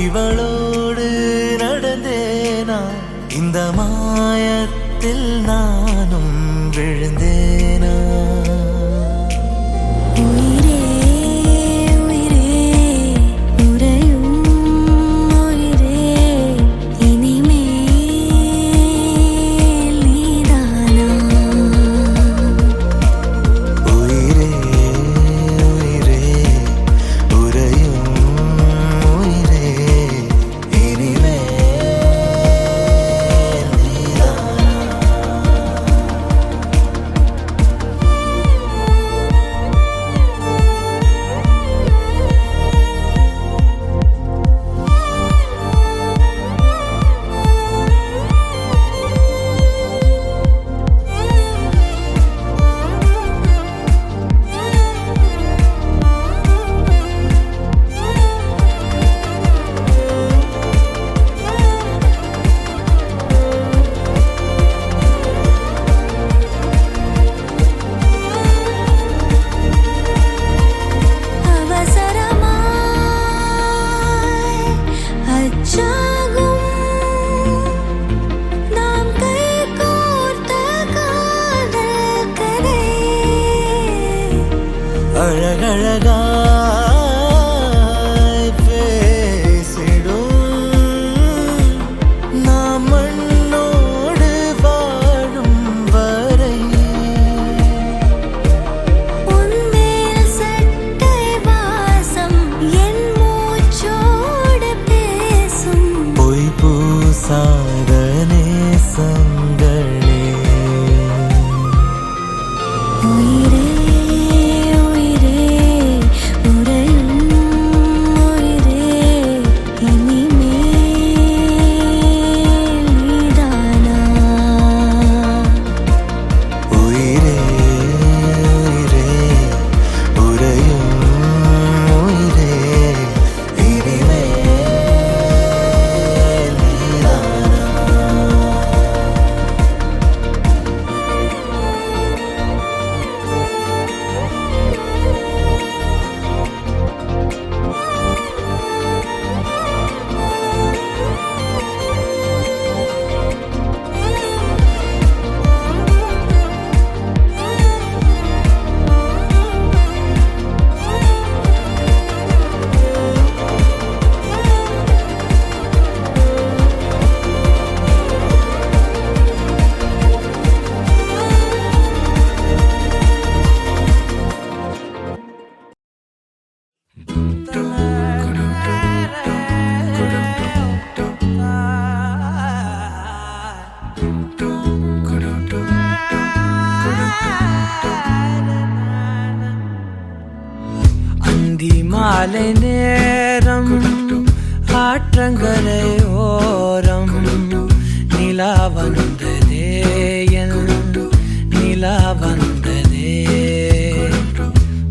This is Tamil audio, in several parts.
இவளோடு நடந்தேனா இந்த மாயத்தில் நானும் விழுந்தேனா அழகழகாய் பேசிடும் நாம் மண்ணோடு வாழும் வரை உன்மேல் சட்டை வாசம் என் மூச்சோடு பேசும் பொய் பூசாத நேசங்களே மாலை நேரம் ஆற்றங்கரை ஓரம் நிலா வந்ததே என் நிலா வந்ததே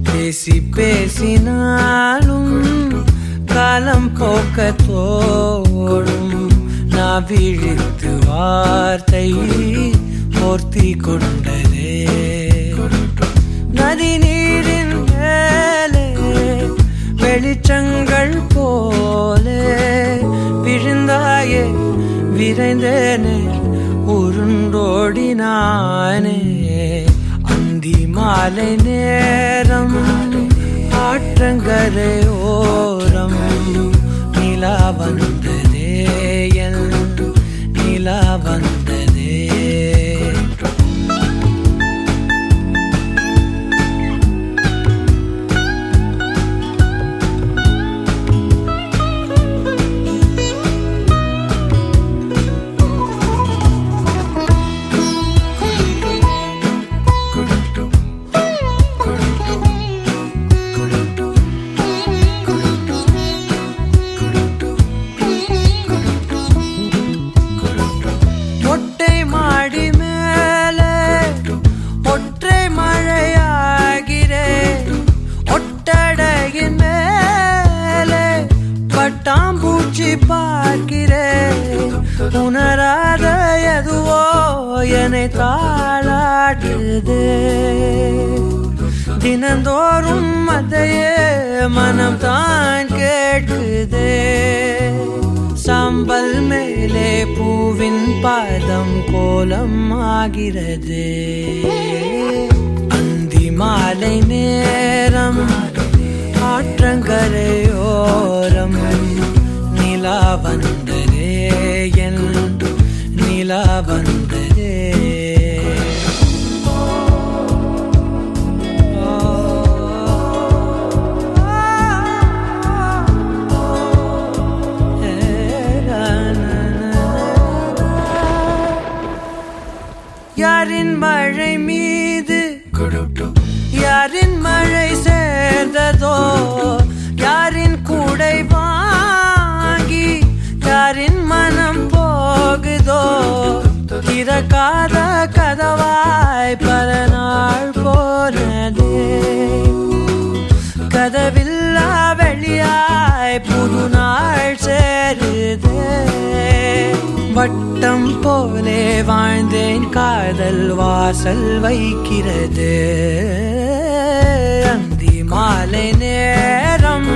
பேசி பேசினாலும் காலம் போக்க தோடும் நான் விழித்து வார்த்தை போர்த்தி கொண்டதே நதி நீரின் மேலே வெளிச்சங்கள் போலே விழுந்தார் நானே அந்தி மாலை நேரம் ஆற்றங்கரை ஓரம் நிலா வந்ததே என் நிலா வந்ததே ஒட்டை மாடி மேலே ஒற்றை மழையாகிறே ஒட்டடையின் மேலே பட்டாம்பூச்சி பார்க்கிறே உணராத எதுவோ என்னை தாளாட்டுதே தினந்தோறும் அதையே மனம் தான் கேட்குதே சாம்பல் மேலே பூவின் பாதம் கோலம் ஆகிறது அந்தி மாலை நேரம் ஆற்றங்கரையோரம் நிலா வந்ததே என் நிலா வந்ததே யாரின் மழை மீது யாரின் மழை சேர்ந்ததோ யாரின் கூடை வாங்கி யாரின் மனம் போகுதோ திறக்காத கதவாய் பல நாள் போனதே கதவில்லா வெளியாய் புது நாள் சேருதே வட்டம் போலே வாழ்ந்தேன் காதல் வாசல் வைக்கிறது அந்தி மாலை நேரம்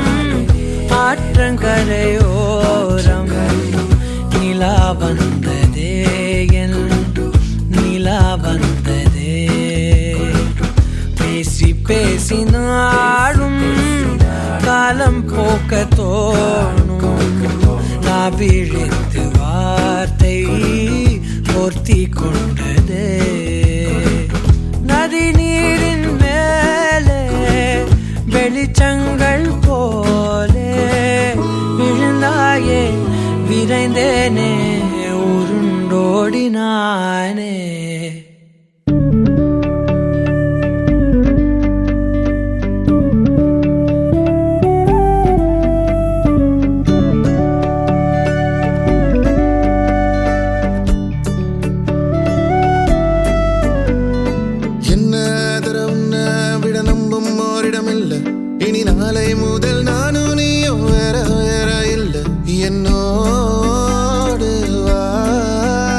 ஆற்றங்கரையோரம் நிலா வந்ததே என் நிலா வந்ததே பேசி பேசி நாளும் காலம் போக்க தோணும் நான் விழித்து வார்த்தை போர்த்தி கொண்டதே நதி நீரின் மேலே வெளிச்சங்கள் போலே விழுந்தாயே விரைந்தேனே உருண்டோடினானே இனி நாளை முதல் நானும் நீயும் வேற வேற இல்ல என்னோடு வாய்ப்பை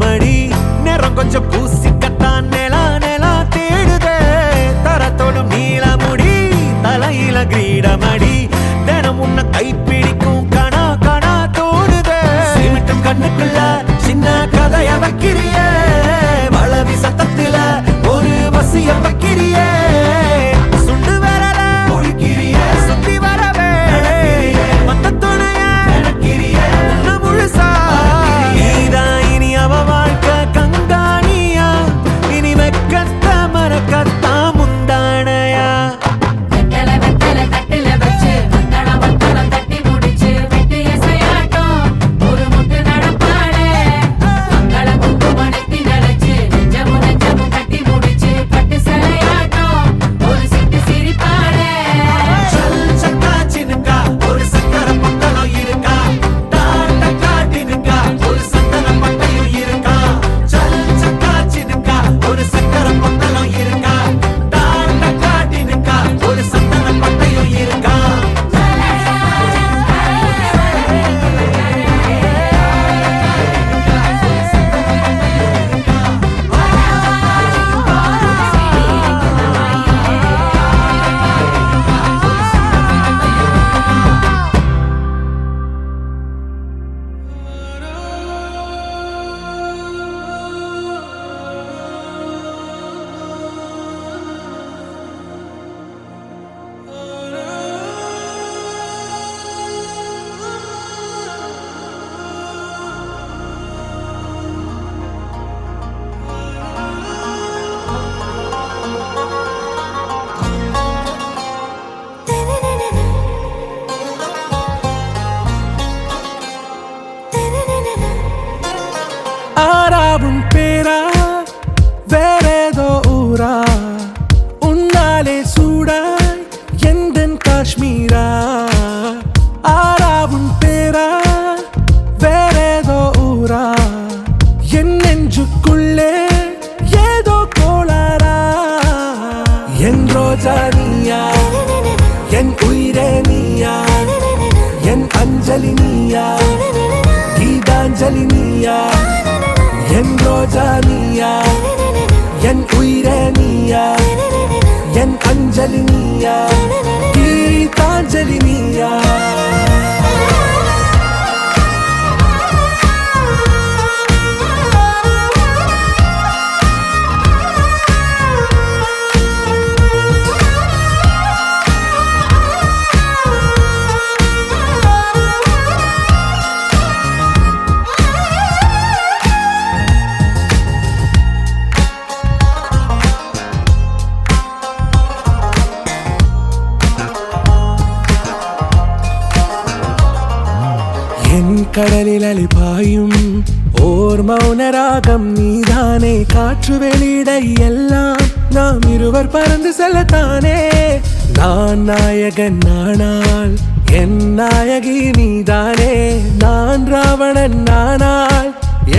கிரீடமடி நேரம் கொஞ்சம் பூசிக்கத்தான் நிலா நிலா தேடுதே தரத்தோடும் நீளமுடி தலையில கிரீடமடி தினம் உன்னை கைப்பிடிக்கும் கணா கணா தோடுதே சிமிட்டும் கண்ணுக்குள்ள சின்ன கதைய வைக்கிறியே வளவி சத்தத்துல ஒரு வசிய வைக்கிறியே சுண்டு வரல ஒழிக்கிறியே சுத்தி வரவே மத்த துணைய உன்னை முழுசா நீதான் இனி அவ வாழ்க்கை கங்காணியா இனி வெக்கத்த மறக்கத்தா முந்தானையா வெத்தல வெத்தல தட்டில வச்சு மத்தளம் மத்தளம் தட்டி முடிச்சு வெட்டு இசையாட்டம் ஒரு முட்டு நடப்பாளே மங்கள குங்குமணத்தி நினைச்சு நெஞ்சமும் நெஞ்சமும் கட்டி முடிச்சு பட்டு சிலையாட்டம் ஒரு சிட்டு சிரிப்பாளே சல் சக்கா சினுக்கா ஒரு சக்கர பட்டலம் இருக்கா டாட்ட காட்டினுக்கா ஒரு சந்தன பட்டையும் இருக்கா சல் சக்கா சினுக்கா ஒரு சக்கர பட்டலம் இருக்கா டாட்ட காட்டினுக்கா ஒரு சந்தன பட்டையும் இருக்கா ஆறாவும் பேரா வேறேதோ ஊரா உன்னாலே சூடாய் எந்தன் காஷ்மீரா ஆறாவும் பேரா வேறேதோ ஊரா என் நெஞ்சுக்குள்ளே ஏதோ கோளாரா என் ரோஜா நீயா என் உயிரே நீயா என் அஞ்சலி நீயா கீதாஞ்சலி நீயா என் ரோஜா நீயா என் உயிரே நீயா என் அஞ்சலி நீயா கீதாஞ்சலி நீயா என் கடலில் அலிபாயும் ஓர் மௌன ராகம் நீதானே காற்று வெளியிட எல்லாம் நாம் இருவர் பறந்து செல்லத்தானே நான் நாயகன் நானால் என் நாயகி நீதானே நான் ராவணன் நானால்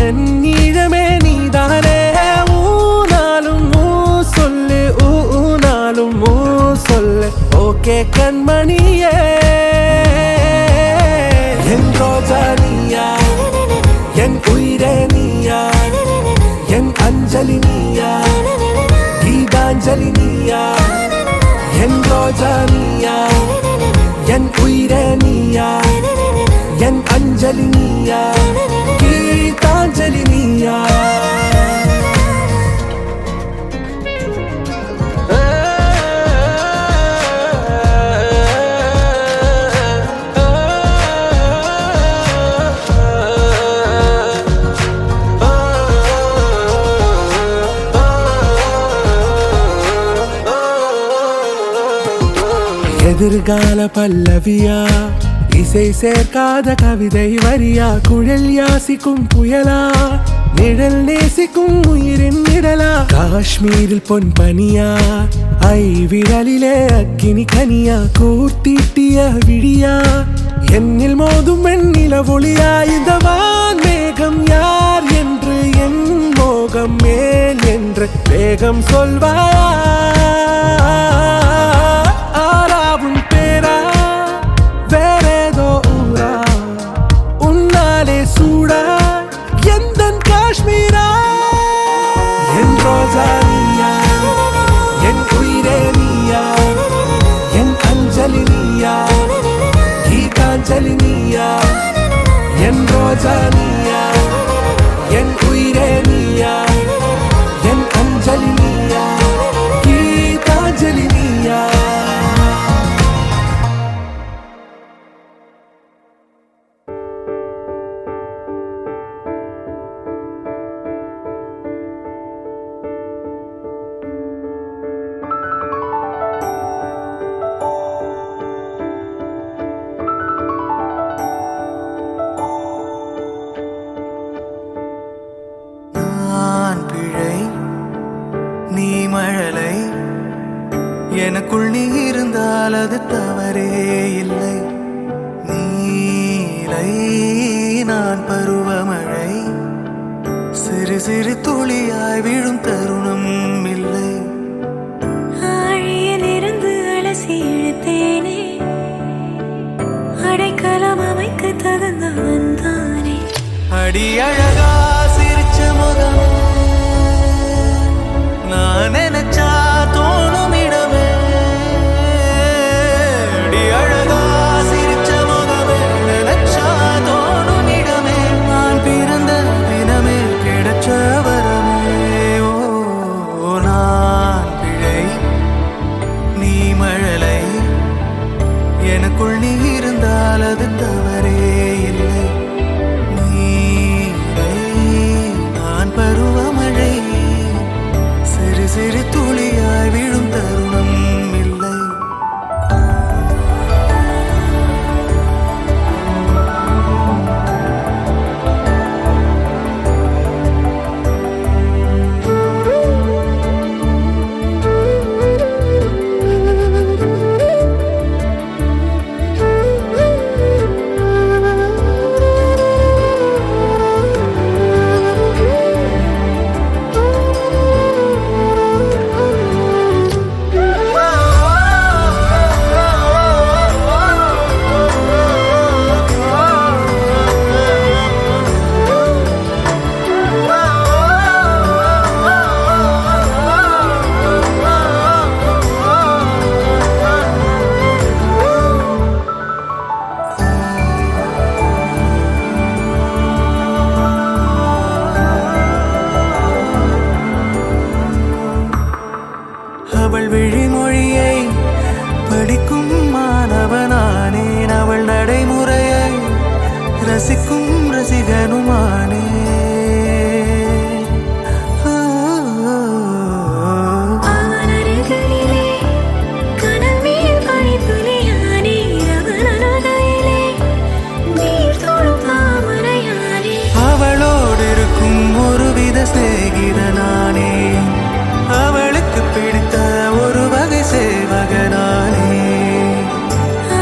என் ஈழமே நீதானே ஊனாலும் ஊ சொல்லு ஊனாலும் ஊ சொல்லு ஓகே கண்மணியே என் ரோஜா நீயா என் உயிரே நீயா என் அஞ்சலி நீயா கீதாஞ்சலி நீயா என் ரோஜா நீயா என் உயிரே நீயா என் அஞ்சலி நீயா கீதாஞ்சலி நீயா எதிர்கால பல்லவியா இசை சேர்க்காத கவிதை வரியா குழல் யாசிக்கும் புயலா நிழல் நேசிக்கும் உயிரின் நிழலா காஷ்மீரில் பொன் பனியா ஐ விரலிலே அக்கினி கனியா கூர்த்தீட்டிய விழியா என்னில் மோதும் வெண்ணில ஒளியா இந்த வான் மேகம் யார் என்று என் மோகம் மேல் என்று வேகம் சொல்வாயா ஆறாவும் பேரா வேறேதோ ஊரா உன்னாலே சூடா எந்தன் காஷ்மீரா ரோஜா நீயா என் உயிரே நீயா என் அஞ்சலி நீயா கீதாஞ்சலி நீயா என் ரோஜா நீயா என் உயிரே நீயா என் அஞ்சலி நீயா கீதாஞ்சலி நீயா நீ மழலை எனக்குள் நீ இருந்தால் அது தவறே இல்லை நீலை நான் பருவமழை சிறு சிறு துளியாய் விழும் தருணம் இல்லை ஆழியிலிருந்து அலசி இழுத்தேனே அடைக்கலம் அமைக்க தகுந்தவன் தானே அடி அழகா சிரிச்ச முகம் நான் நினைச்சா தோணும் இடமே அடி அழகா சிரிச்ச முகமே நினைச்சா தோணும் இடமே நான் பிறந்த தினமே கிடைச்ச வரமே ஓ நான் பிழை நீ மழலை எனக்குள் நீ இருந்தால் அது தவறே இல்லை நீலை நான் பருவமழை சிறு சிறு துளியாய் விழும் தருணம் இல்லை அவள் விழிமொழியை படிக்கும் மாணவனானேன் அவள் நடைமுறையை ரசிக்கும் ரசிகனுமானே அவன் அருகிலே கனவில் பனித்துளியானே அவன் அருகிலே நீர் தொடும் தாமரையானே அவளோடு இருக்கும் ஒருவித சிநேகிதனானே அவளுக்கு பிடித்த ஒரு வகை சேவகனானே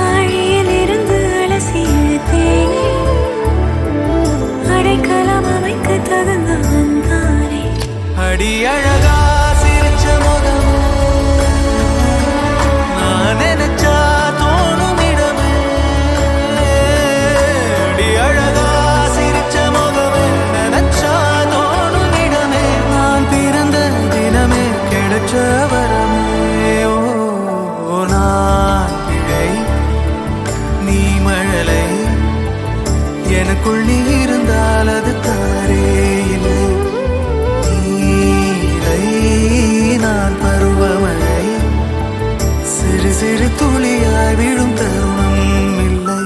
ஆழியிலிருந்து அலசி இழுத்தேனே அடைக்கலம் அமைக்க தகுந்தவன் தானே அடி அழகா சிரிச்ச முகம் நான் நினைச்சா தோணும் இடமே அடி அழகா சிரிச்ச முகமே நினைச்சா தோணும் இடமே நான் பிறந்த தினமே கிடைச்ச வரமே ஓ நான் பிழை நீ மழலை எனக்குள் நீ இருந்தால் அது தவறே இல்லை நீலை நான் பருவமழை சிறு சிறு துளியாய் விழும் தருணம் இல்லை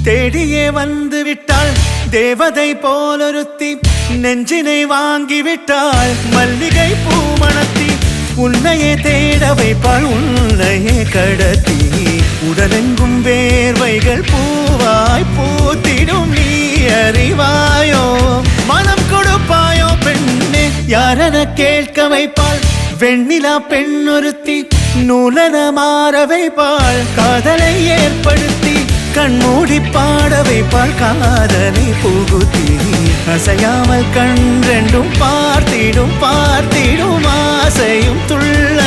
தேடியே வந்து விட்டாள் தேவதை போலொருத்தி நெஞ்சினை வாங்கி விட்டாள் மல்லிகை பூமணத்தி உன்னையே தேட வைப்பாள் உன்னையே கடத்தி உடலெங்கும் வேர்வைகள் பூவாய் பூத்திடும் நீ அறிவாயோ மனம் கொடுப்பாயோ பெண்ணே யாரென கேட்க வைப்பாள் வெண்ணிலா பெண்ணொருத்தி நூலன மாற வைப்பாள் காதலை ஏற்படுத்தி கண்மூடி பாட வைப்பாள் காதலை புகுத்தி அசையாமல் கண் ரெண்டும் பார்த்திடும் பார்த்திடும் ஆசையும் துள்ள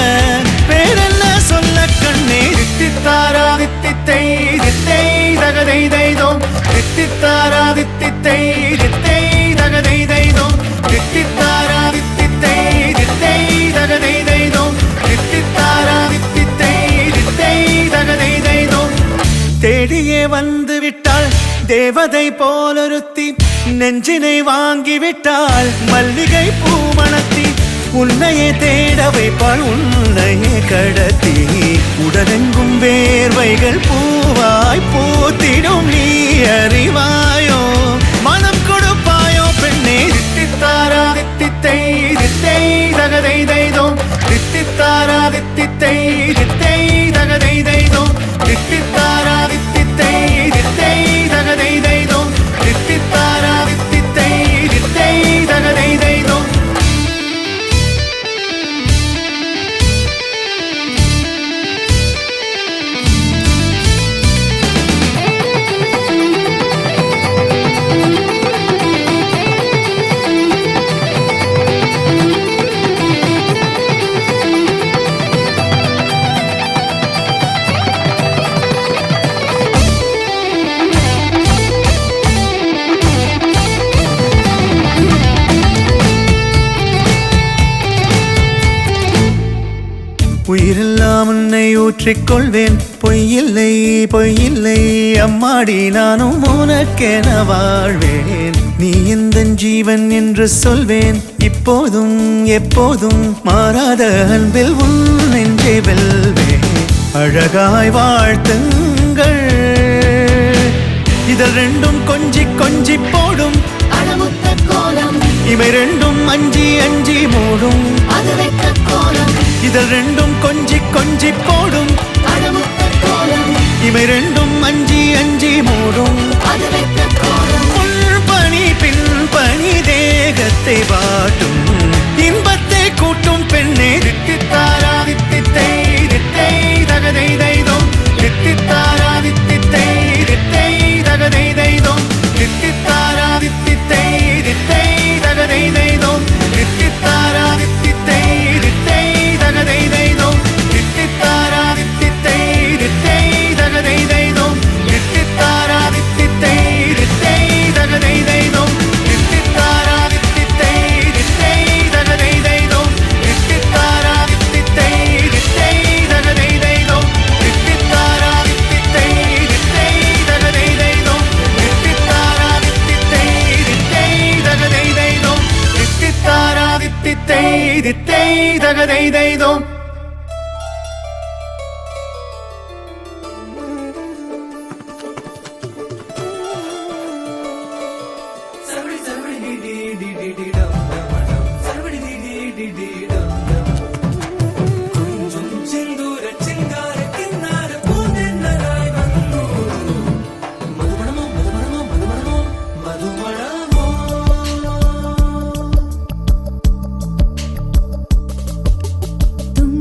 பேரென்ன சொல்ல கண்ணே தித்தித்தாரா தித்தித்தை தித்தை தகதை தைதோம் தித்தித்தாரா தித்தித்தை தித்தை தகதை தைதோம் தித்தித்தாரா தித்தித்தை தித்தை தகதை தைதோம் தித்தித்தாரா தித்தித்தை தித்தை தகதை தைதோம் தேடியே வந்து விட்டாள் தேவதை போலொருத்தி நெஞ்சினை வாங்கி விட்டாள் மல்லிகை பூமணத்தி உன்னையே தேட வைப்பாள் உன்னையே கடத்தி உடலெங்கும் வேர்வைகள் பூவாய் பூத்திடும் நீ அறிவாயோ மனம் கொடுப்பாயோ பெண்ணே தித்தித்தாரா தித்தித்தை தித்தை தகதை தைதோம் தித்தித்தாரா தித்தித்தை தித்தை தகதை தைதோம் தித்தித்தாரா தித்தித்தை தித்தை தகதை தைதோம் தித்தித்தாரா தித்தித்தை தித்தை தகதை தைதோம் உயிரெல்லாம் உன்னை ஊற்றிக்கொள்வேன் பொய்யில்லை பொய்யில்லை அம்மாடி நானும் உனக்கென வாழ்வேன் நீ எந்த ஜீவன் என்று சொல்வேன் இப்போதும் எப்போதும் மாறாத அன்பில் உன் நெஞ்சை வெல்வேன் அழகாய் வாழ்த்துங்கள் இதழ் ரெண்டும் கொஞ்சி கொஞ்சி போடும் அடமுத்த கோலம் இவை ரெண்டும் அஞ்சி அஞ்சி மூடும் அது வெட்ட கோலம் இதழ் ரெண்டும் கொஞ்சி கொஞ்சி போடும் அடமுத்த கோலம் இவை ரெண்டும் அஞ்சி அஞ்சி மூடும் அது வெட்ட கோலம் பணி பின் பணி தேகத்தை வாட்டும் இன்பத்தை கூட்டும் பெண்ணே தித்தித்தாரா தித்தித்தை தித்தை தகதை தைதோம் தித்தித்தாரா தித்தித்தை தித்தை தகதை தைதோம் தித்தித்தாரா தித்தித்தை தித்தை தகதை தைதோம் தித்தித்தாரா தித்தித்தை தித்தை தகதை தைதோம் தித்தித்தாரா தித்தித்தை தித்தை தகதை தைதோம் தித்தித்தாரா தித்தித்தை தித்தை தகதை தைதோம் தித்தித்தாரா தித்தித்தை தித்தை தகதை தைதோம் தித்தித்தாரா தித்தித்தை தித்தை தகதை தைதோம் தித்தித்தாரா தித்தித்தை தித்தை தகதை தைதோம் தித்தித்தாரா தித்தித்தை தித்தை தகதை தைதோம் தித்தித்தாரா தித்தித்தை தித்தை தகதை தைதோம் तुम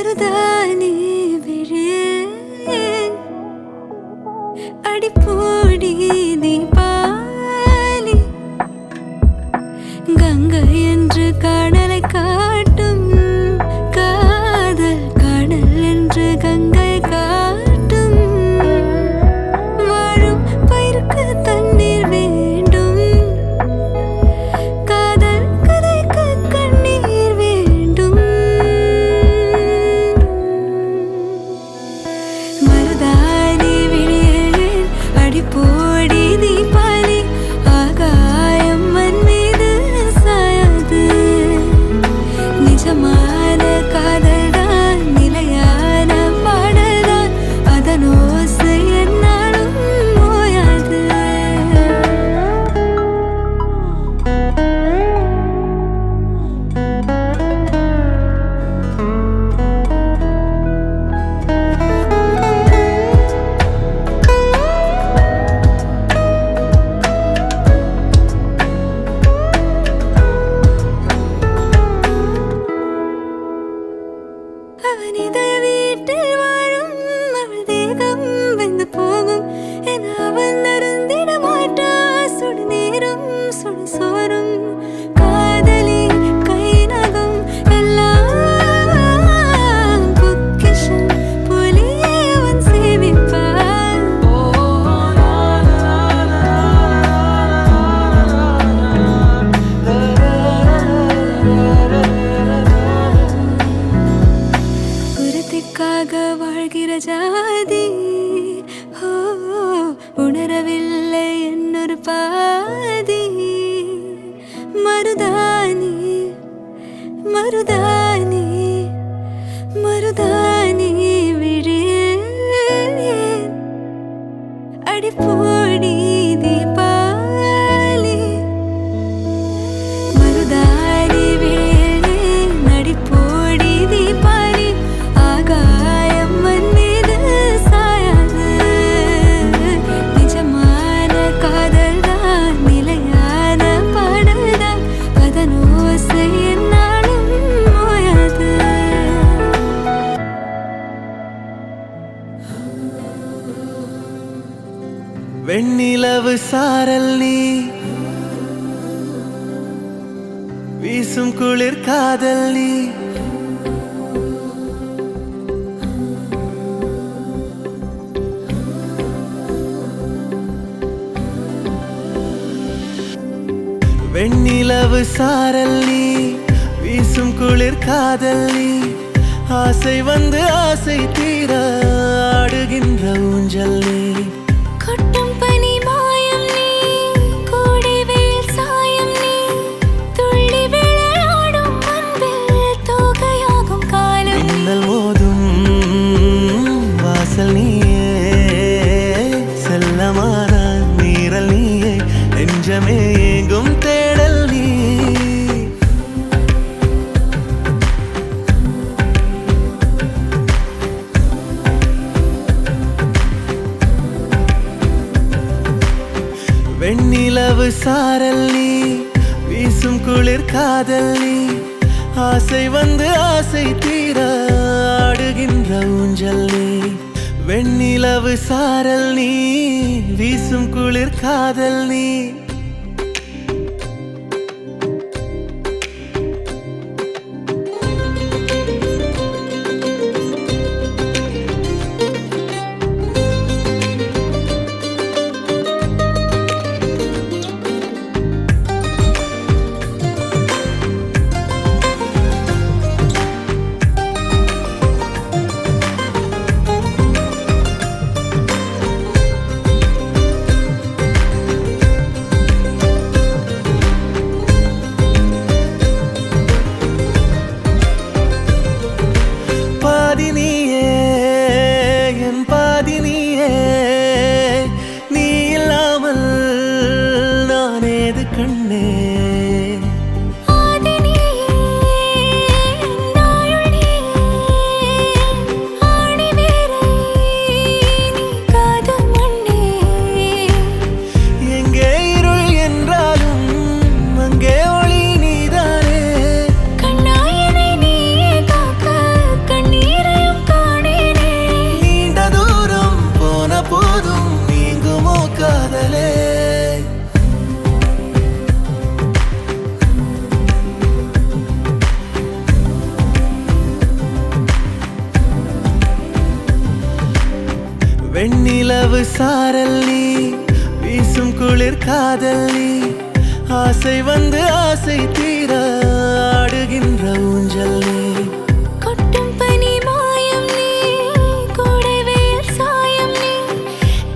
மருதாணி விழு அடிப்போடி தீபாவளி கங்கை என்று கடலை காட்டும் காதல் கடல் என்று கங்கை காட்டும் வாழும் பயிருக்கு தண்ணீர் வேண்டும் காதல் கதைக்கு கண்ணீர் வேண்டும் மருதாணி விழியேன் அடிப்போடி தீபாவளி ஆகாயம் மண் மீது சாயாது நிஜமான காதல்தான் நிலையான பாடல்தான் அதன் ஓசை என்னாலும் ஓயாது அவன் இதய வீட்டில் வாழும் அவள் தேகம் வெந்து போகும் என அவன் அருந்திட மாட்டா சுடு நீரும் சுடு சோறும் காதலி கை நகம் எல்லாம் பொக்கிஷம் போலியே அவன் சேமிப்பான் குருத்திக்காக வாழ்கிற ஜாதி ஓ உணரவில்லை என்னொரு பாதி மருதாணி மருதாணி மருதாணி விழியேன் அடிப்போடி தீபாவளி மருதாணி விழியேன் அடிப்போடி தீபாவளி ஆகாயம் மண் மீது சாயாது நிஜமான காதல்தான் நிலையான பாடல்தான் அதன் ஓசை என்னாலும் ஓயாது வெண்ணிலவு சாரல் நீ வீசும் குளிர் காதல் நீ வெண்ணிலவு சாரல் நீ வீசும் குளிர் காதல் நீ ஆசை வந்து ஆசை தீர ஆடுகின்ற ஊஞ்சல் நீ கொட்டும் பனி மாயம் நீ கோடை வெயில் சாயம் நீ துள்ளி விளையாடும் அன்பில் தோகையாகும் காலம் நீ. மின்னல் மோதும் வாசல் நீயே செல்லமான நீரல் நீயே நெஞ்சமே எங்கும் தேடல் நீ வெண்ணிலவு சாரல் நீ வீசும் குளிர் காதல் நீ ஆசை வந்து ஆசை தீர ஆடுகின்ற ஊஞ்சல் நீ வெண்ணிலவு சாரல் நீ வீசும் குளிர் காதல் நீ வெண்ணிலவு சாரல் நீ வீசும் குளிர் காதல் நீ ஆசை வந்து ஆசை தீர ஆடுகின்ற ஊஞ்சல் நீ கொட்டும் பனி மாயம் நீ கோடை வெயில் சாயம் நீ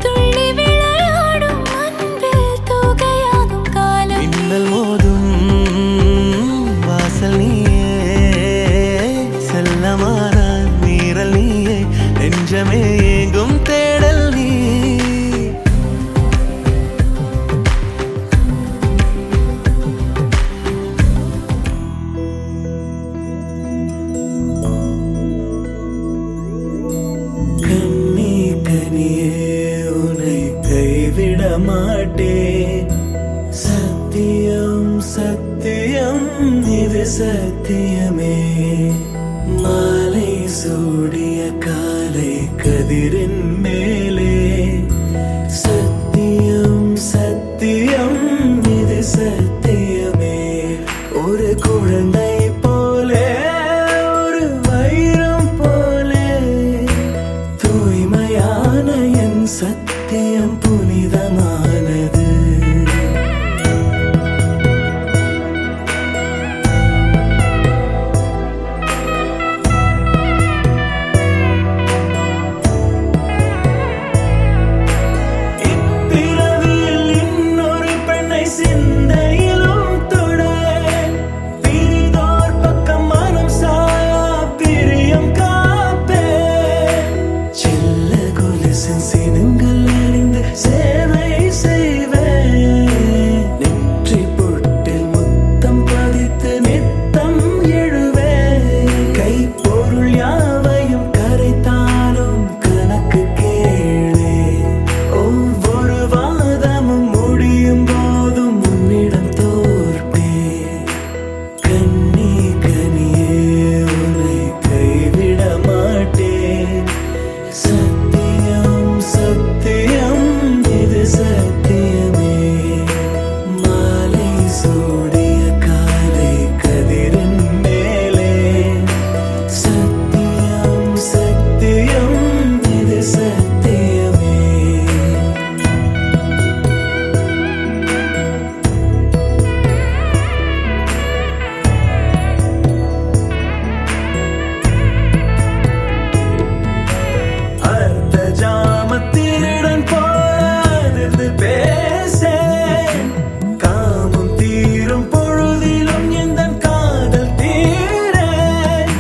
துள்ளி விளையாடும் அன்பில் தூகையாகும் காலம் மின்னல் மோதும் வாசல் நீயே செல்லமான நீரல் நீயே நெஞ்சமே எங்கும் தேடல் நீ கண்ணி கனியே உன்னை கைவிட மாட்டேன் சத்தியம் சத்தியம் இது சத்தியமே மாலை சூடிய காலை கதிரின் மேலே சத்தியம் சத்தியம் இது சத்தியமே ஒரு குழந்தை போலே ஒரு வைரம் போலே தூய்மையான என் சத்தியம் புனிதமானது இப்பிறவியில் இன்னொரு பெண்ணை சிந்தையிலும் தொட பிரிதோர் பக்கம் மனம் சாயா பிரியம் காப்பே செல்ல கொலுசின் சினங்கள் அறிந்து சேவை செய்வேன் நெற்றி பொட்டில் முத்தம் பதித்து நித்தம் எழுவேன் கைப்பொருள் யாவையும் கரைத்தாலும் கணக்கு கேளே ஒவ்வொரு வாதமும் முடியும் போதும் உன்னிடம் தோற்பே கண்ணி கனியே உன்னை கைவிட மாட்டேன் சத்தியம் சத்தியம் இது சத்தியமே மாலை சூடிய காலை கதிரின் மேலே சத்தியம் சத்தியம் இது சத்தியமே அர்த்த ஜாமத்தினுடன் போராது பேசேன் காமம் தீரும் பொழுதிலும் எந்த காதல் தீரேன்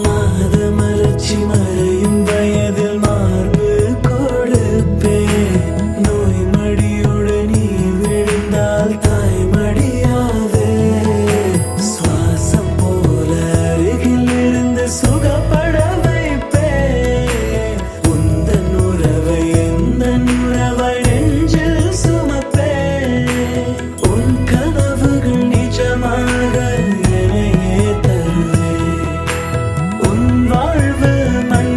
மாத மலர்ச்சி மறையும் வயதில் மார்பு கொடுப்பேன் நோய் மடியுடன் நீ விழுந்தால் தாய் மடியாவே சுவாசம் போல அருகில் இருந்து சுகப்பட வைப்பேன் உந்தன் உறவை எந்தன் உறவை நெஞ்சில் சுமப்பேன் உன் கனவுகள் நிஜமாக என்னையே தருவேன் உன் வாழ்வு மண்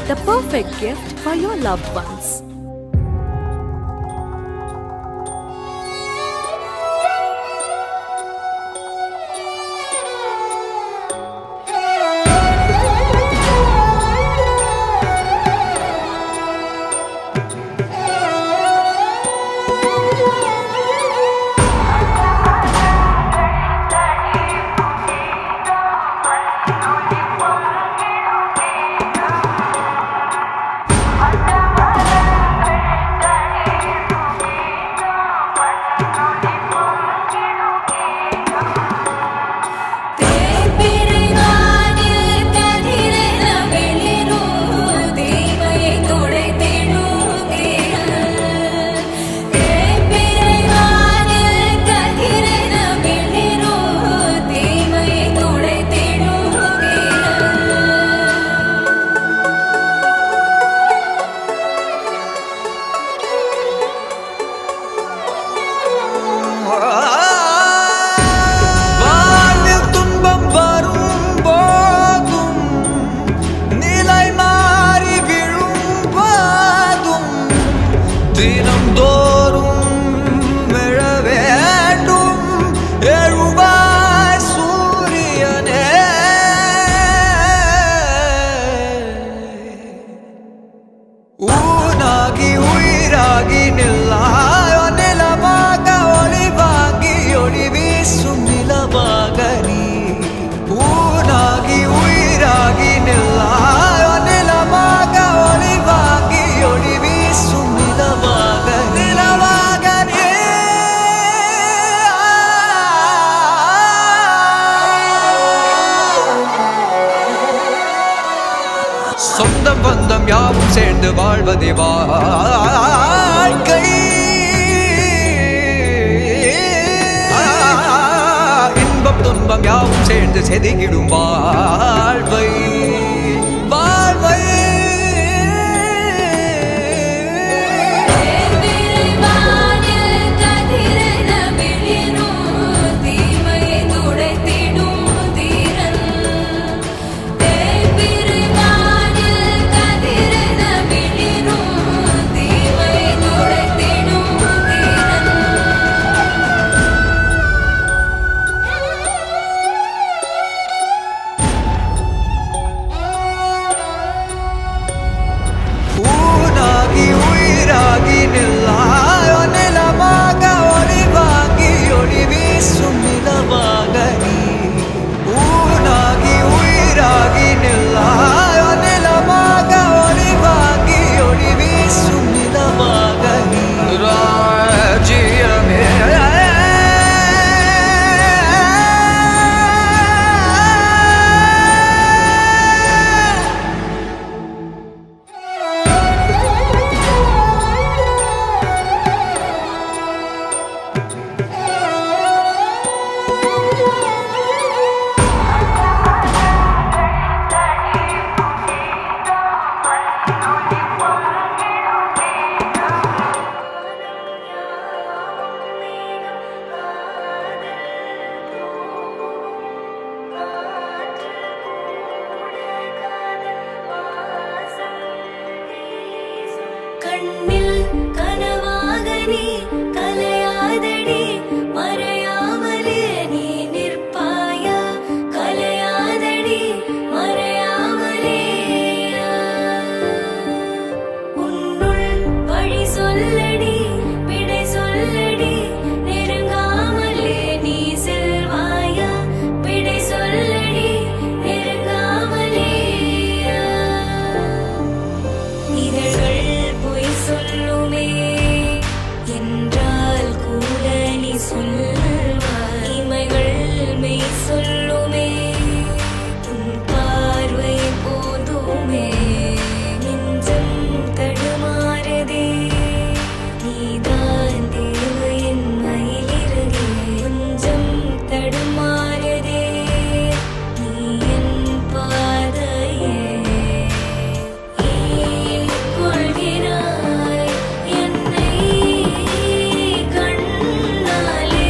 the perfect gift for your loved ones. வாழ்வில் துன்பம் வரும் போதும் நிலை மாறி விழும் போதும் தினம்தோறும் எழ வேண்டும் எழுவாய் சூரியனே. ஊனாகி உயிராகி நில்லாயோ நிலமாக ஒளிவாங்கி ஒளி வீசும் நிலமாக நீ. ஊனாகி உயிராகி நில்லாயோ நிலமாக ஒளிவாங்கி ஒளி வீசும் நிலமாக நிலமாக நீ. சொந்தம் பந்தம் யாவும் சேர்ந்து வாழ்வதே வாழ்க்கை. இன்பம் துன்பம் யாவும் சேர்ந்து செதுக்கிடும் வாழ்வை வாழ்வை. ஊனாகி உயிராகி நில்லாயோ நிலமாக ஒளிவாங்கி ஒளி வீசும் நிலமாக நீ. ஊனாகி உயிராகி நில்லாயோ நிலமாக ஒளிவாங்கி ஒளி வீசும் நிலமாக நீ. ராஜ்யமே கண்ணில் கனவாக நீ கலையாதடி மறையாமலே நீ நிற்பாயா கலையாதடி மறையாமலே. உன்னுள் வழி சொல்லடி விடை சொல்லடி நெருங்காமலே நீ செல்வாயா விடை சொல்லடி நெருங்காமலே. இதழ்கள் பொய் சொல்லுமே என்றால் கூட நீ சொல்வாய். இமைகள் மெய் சொல்லுமே உன் பார்வை போதுமே. நெஞ்சம் தடுமாறுதே நீதான் தேவை என் மயிலிறகே. கொஞ்சம் தடுமாறுதே நீ என் பாதையே. ஏன் கொள்கிறாய் என்னை கண்ணாலே.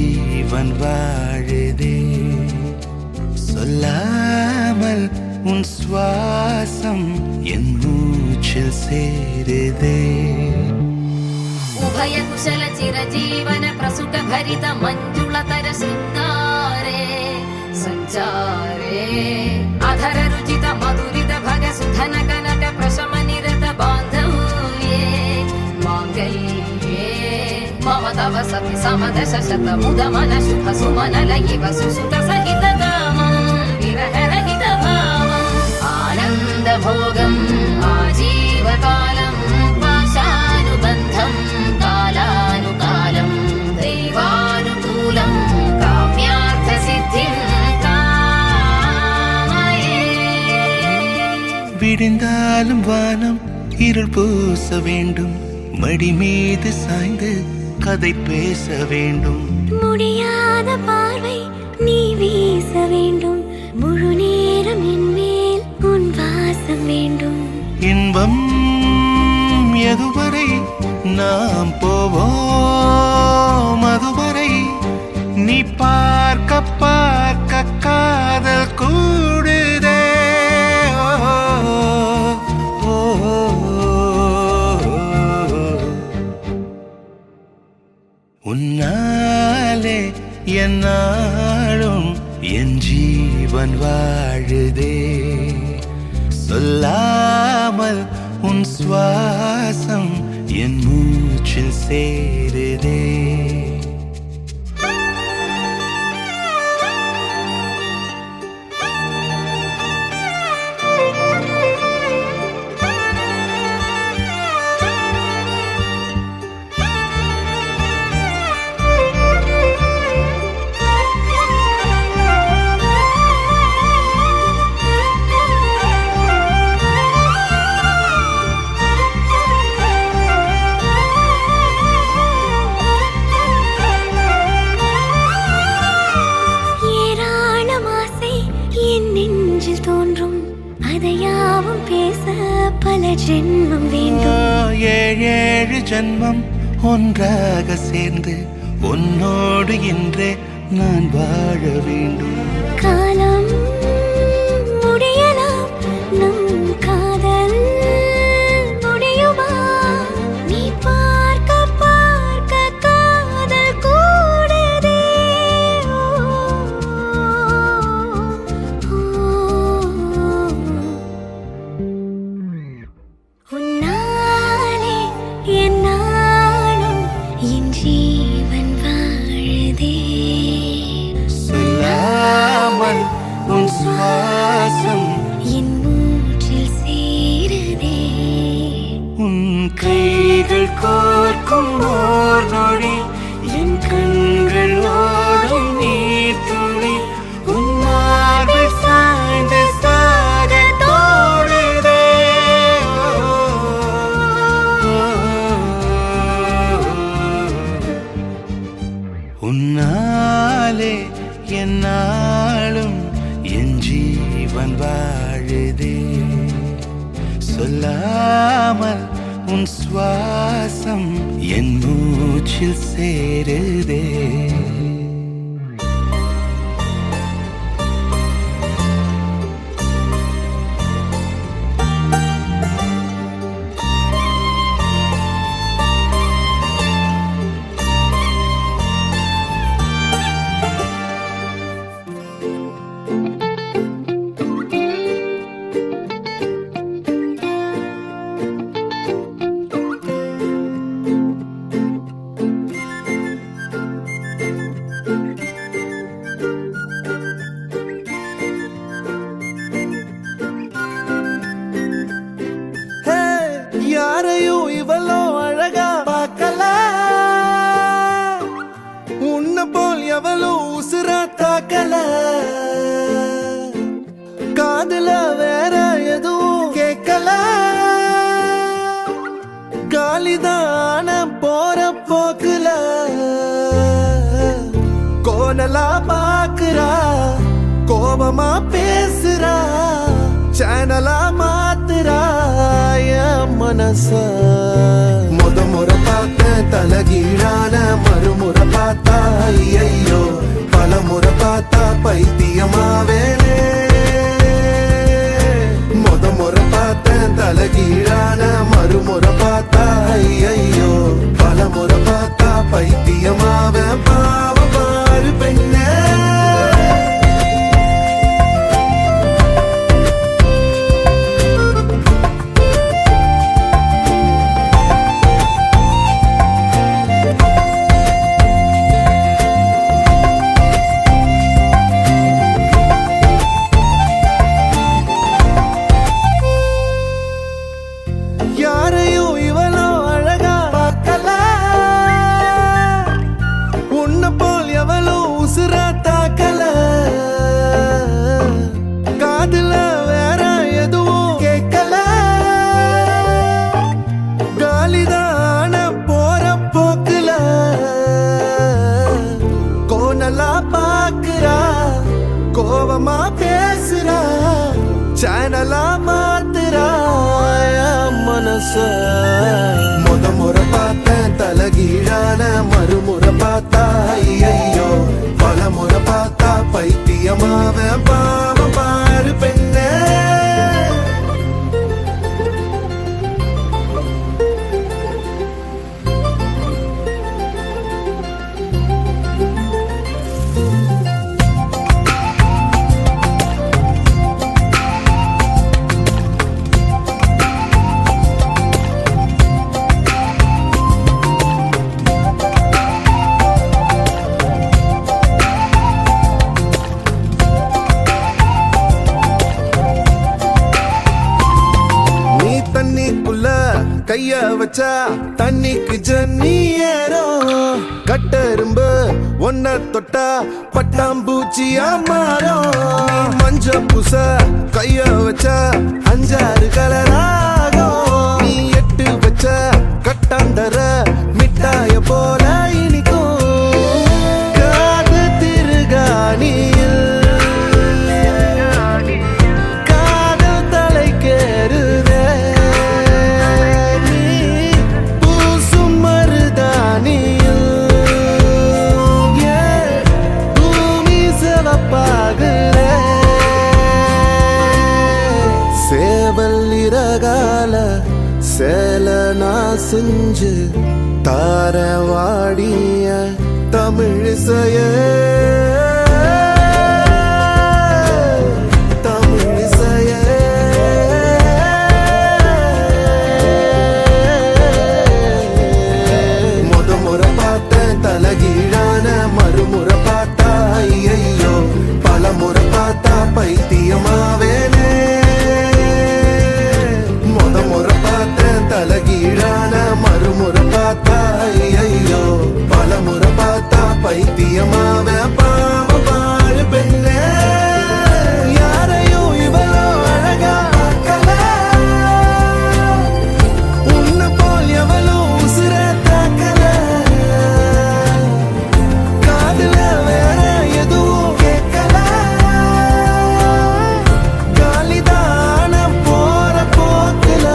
ஜீவன் வாழுதே சொல்லாமல் உன் சுவாசம் என் மூச்சில் சேருதே उभय कुशल चिरजीवन प्रसुख भरित मञ्जुलतर शृङ्गारे सञ्चारे अधर रुचित मधुरित भग सुधन कनक प्रशम निरत बान्धव्ये माङ्गल्ये मम तव सति समदश शत मुद मन शुभ सुमन लयिव सुसुत सहित कामं विरह रहित भावम् आनन्द भोगम् आजीवकालं पाशानुबन्धम् कालानुकालं दैवानुकूलं काम्यार्थसिद्धिं कामये விடிந்தாலும் வானம் இருள் பூச வேண்டும் மடி மீது சாய்ந்து கதை பேச வேண்டும் முடியாத பார்வை நீ வீச வேண்டும் முழு நேரம் என் மேல் உன் வாசம் வேண்டும் இன்பம் எதுவரை நாம் போவோம் அதுவரை நீ பார்க்க பார்க்க காதல் கூடுதே ஓ, ஓ, உன்னாலே என்னாலும் என் ஜீவன் வாழுதே சொல்லாமல் உன் சுவாசம் என் மூச்சில் சேருதே ஏராளம் ஆசை என் நெஞ்சில் தோன்றும் அதையாவும் பேச பல ஜென்மம் வேண்டும் ஏழு ஜன்மம் ஒன்றாக சேர்ந்து உன்னோடு இன்றே நான் வாழ வேண்டும் காலம் முடியலாம் நம் காதல் முடியுமா நீ பார்க்க பார்க்க காதல் கூடுதே உன்னாலே என்னாலும் என் ஜீவன் வாழுதே சொல்லாமல் உன் சுவாசம் என் மூச்சில் சேருதே உன் கைகள் கோர்க்கும் ஓர் நொடி என் கண்கள் ஓடும் நீர் துளி உன் மார்பில் சாய்ந்து சாக தோடுதே உன்னாலே என்னாலும் என் ஜீவன் வாழுதே சொல்லாமல் உன் சுவாசம் என் மூச்சில் சேருதே யாரையும் இவளோ அழகா பார்க்கல உன்ன போல் எவளோ உசுரா தாக்கல காதுல வேற எதுவும் கேட்கல காலிதான போற போக்குல கோணலா பாக்குறா கோபமா பேசுறா சேனலா மாத்துறா என் மனச முத முறை பார்த்த தலகீழான மறுமுறை முறை பார்த்தா ஐயையோ பல முறை பார்த்தா பைத்தியமாவேனே முறை பார்த்தேன் தலகீழான மறுமுறை பார்த்தா ஐயையோ பல முறை பார்த்தா பைத்தியமாவேன் பாவ பாரு பெண்ணே யாரையும் இவளோ அழகா பார்க்கல உன்னை போல் எவளோ உசுரா தாக்கல காதுல வேற எதுவும் கேட்கல காலிதான போற போக்குல கோனலா பாக்குறா கோவமா பேசுறா சேனலா மாத்துறா மனச முறை பார்த்தேன் தலகீழான மறுமுறை பார்த்தா ஐயையோ பல முறை பார்த்தா பைத்தியமாவ பாவ பாரு பெண்ணே தண்ணிக்குள்ள கைய வச்சா தண்ணிக்கு ஜன்னி ஏறும் கட்டெரும்பு ஒன்ன தொட்டா பட்டாம்பூச்சியா மாறும் மஞ்ச பூச கைய வச்சா 5-6 கலராகும் நீ எட்டு வச்ச கட்டாந்தர மிட்டாய போல இனிக்கும் காது திருகாணியில் காதல் தலைக்கேறுதே சேல நான் செஞ்சு தார வாடிய தமிழிசைய தமிழிசைய முறை பார்த்தேன் தலகீழான மறுமுறை பார்த்தா ஐயையோ பல முறை பார்த்தா பைத்தியமாவேனே முறை பார்த்தேன் தலகீழான மறுமுறை பார்த்தா ஐயையோ பல முறை பார்த்தா பைத்தியமாவ பாவ பாரு பெண்ணே யாரையும் இவளோ அழகா பார்க்கல உன்னை போல் எவளோ உசுர தாக்கல காதுல வேற எதுவும் கேட்கல காலிதான போற போக்குல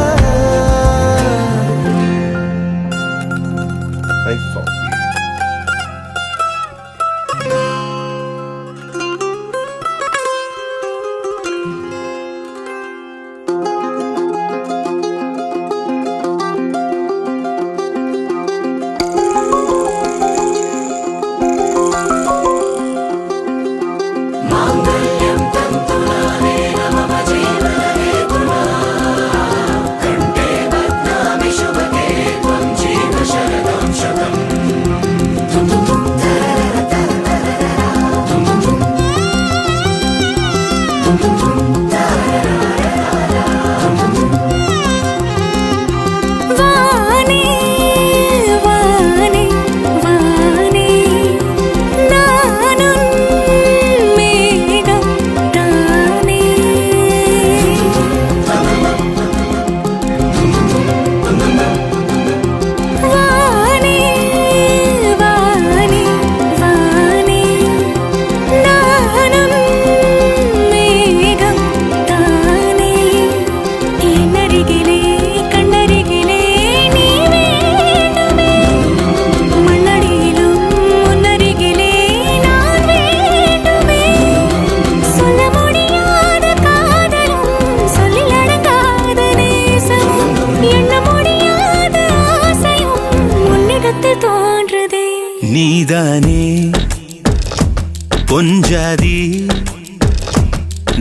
பொஞ்சாதி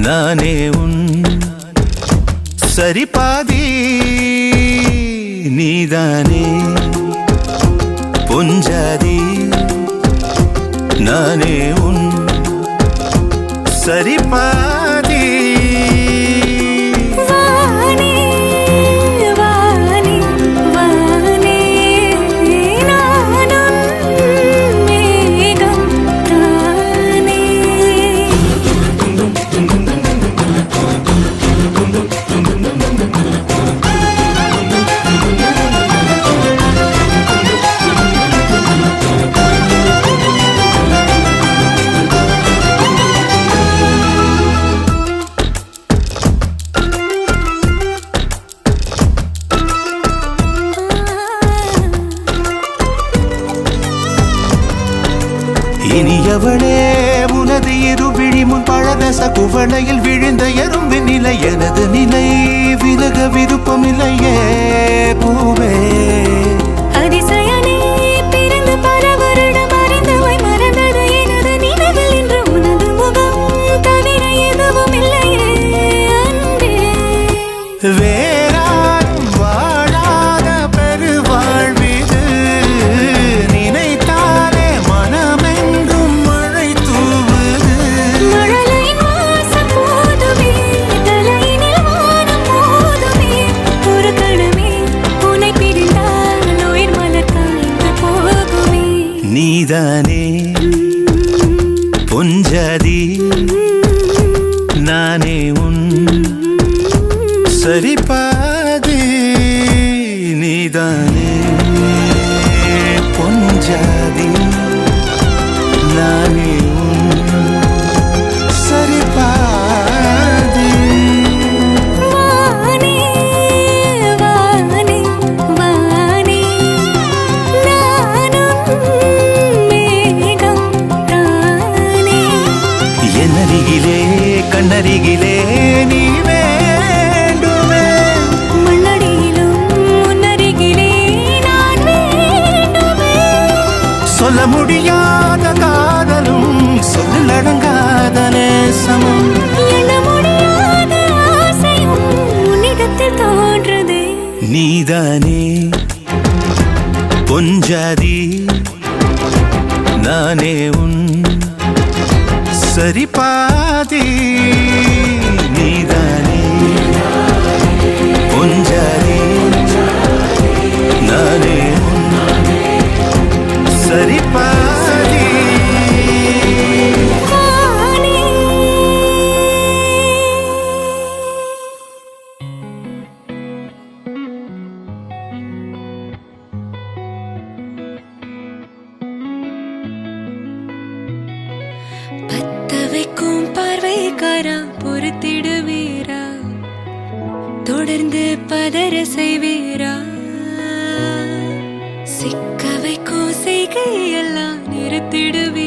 நானே உன் சரிபாதி நீதானே பொஞ்சாதி நானே உன் சரிபாதி வானே வானே வானே நானும் மேகம் தானே இனியவளே உனது இருவிழி முன் பழதச குவளையில் விழுந்த எறும்பின் நிலை எனது நிலை விலக விருப்பமில்லையே பூவே அதிசயனே பிறந்து பல வருடம் அறிந்தவாய் மறந்தது எனது நினைவில் இன்று உனது முகம் தவிர எதுவும் இல்லையே அன்பே வேறாரும் வாழாத பெருவாழ்விது நினைத்தாலே மனமென்றும் மழை தூவுது மழலையின் வாசம் போதுமே தலையினில் வானம் போதுமே ஒரு கணமே உன்னை பிரிந்தால் உயிர் மலர் காய்ந்து போகுமே நீதானே பொஞ்சாதி நானே உன் சரிபாதி நீதானே பொஞ்சாதி நானே உன் சரிபாதி வானே வானே வானே நானும் மேகம் தானே என்னருகிலே கண்ணருகிலே நீ வேண்டுமே மண்ணடியிலும் முன்னருகிலே நான் வேண்டுமே சொல்ல முடியாத காதலும் சொல்லில் அடங்காத நேசமும் எண்ண முடியாத ஆசையும் உன்னிடத்தில் தோன்றுதே நீதானே பொஞ்சாதி நானே உன் சரிபாதி நீதானே பொஞ்சாதி நானே உன் சரிபாதி வானே பத்த வைக்கும் பார்வைக்காரா பொறுத்திடுவீரா தொடர்ந்து பதற செய்வீரா சிக்க வைக்கும் செய்கையெல்லாம் நிறுத்திடுவீரா